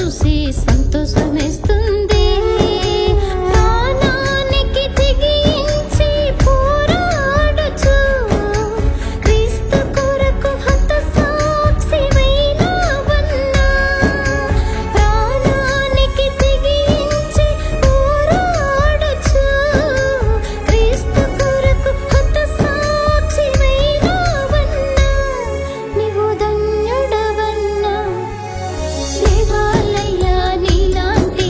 చూసి సంతోషమేస్తుంది. ప్రాణానికి తెగించి పోరాడుచు క్రీస్తు కొరకు హతసాక్షివైనావన్నా. ప్రాణానికి తెగించి పోరాడుచు క్రీస్తు కొరకు హతసాక్షివైనావన్నా. నీవు ధన్యుడవన్నా. దేవాలయ్యా నీలాంటి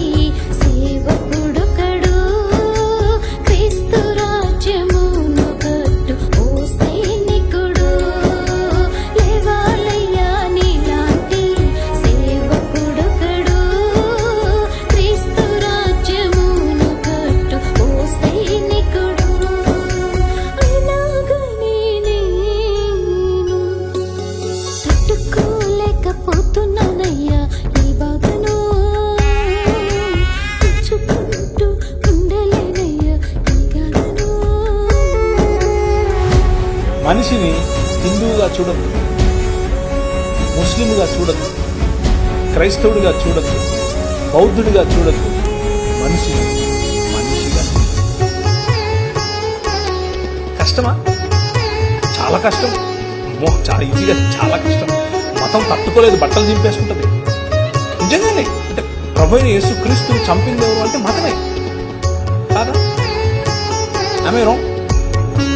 సేవకుడొకడు క్రీస్తు రాజ్యమును కట్టు ఓ సైనికుడు. దేవాలయ్యా నీలాంటి సేవకుడొకడు క్రీస్తు రాజ్యమును కట్టు ఓ సైనికుడు. అలాగని నేను తట్టుకోలేకపోతున్నానయ్యా ఈ బాధను. తెచ్చుకుంటూ ఉండలేనయ్యా ఈ గాథను. మనిషిని హిందువుగా చూడద్దు, ముస్లింగా చూడద్దు, క్రైస్తవుడిగా చూడద్దు, బౌద్ధుడిగా చూడద్దు. మనిషిని మనిషిగా. కష్టమా? చాలా కష్టం. చాలా ఈజీగా, చాలా కష్టం. మతం తట్టుకోలేదు, బట్టలు చింపేసుకుంటుంది. నిజంగానే అంటే ప్రభువైన యేసుక్రీస్తుని చంపింది ఎవరు అంటే మతమే కాదా? ఆమె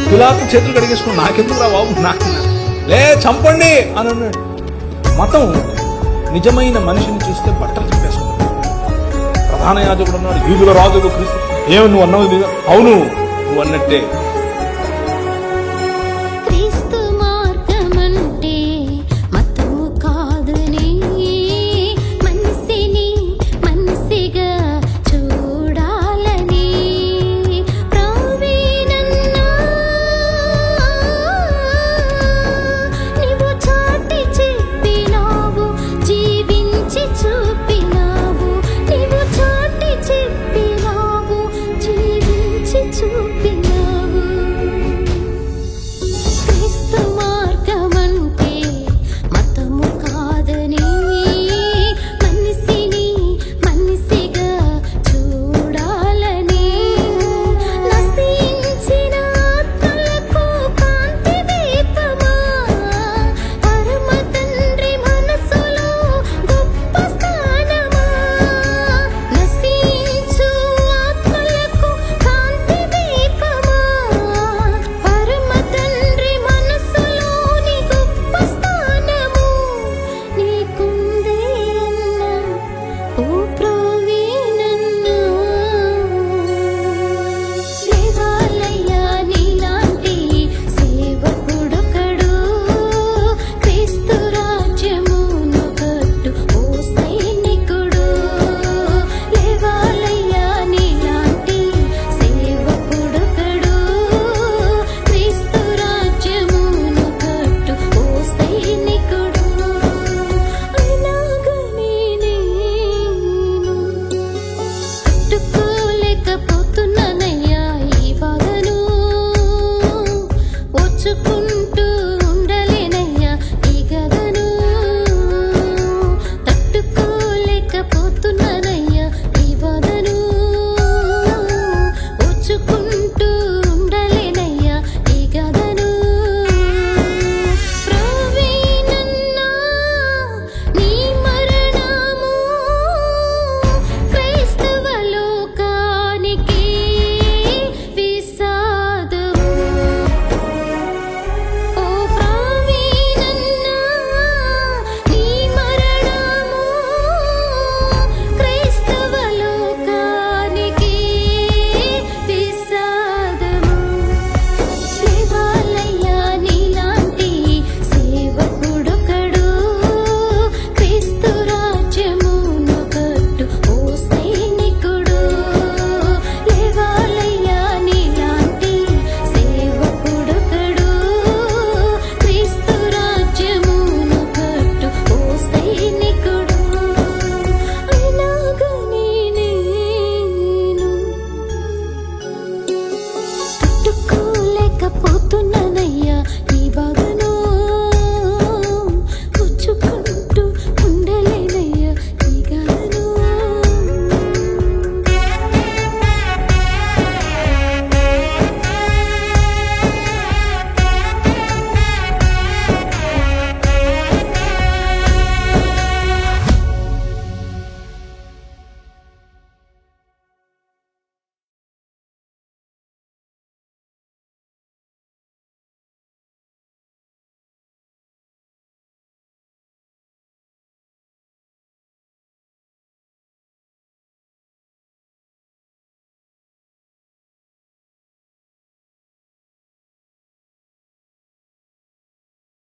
పిలాతు చేతులు కడిగేసుకుని నాకెందుకు రా బాబు, నాకు లే చంపండి అని అన్నాడు. మతం నిజమైన మనిషిని చూస్తే బట్టలు చింపేసుకుంటాడు. ప్రధాన యాజకుడు అన్నాడు, యూదుల రాజుకు క్రీస్తు. ఏమి నువ్వు అన్నావు? అవును, నువ్వు అన్నట్టే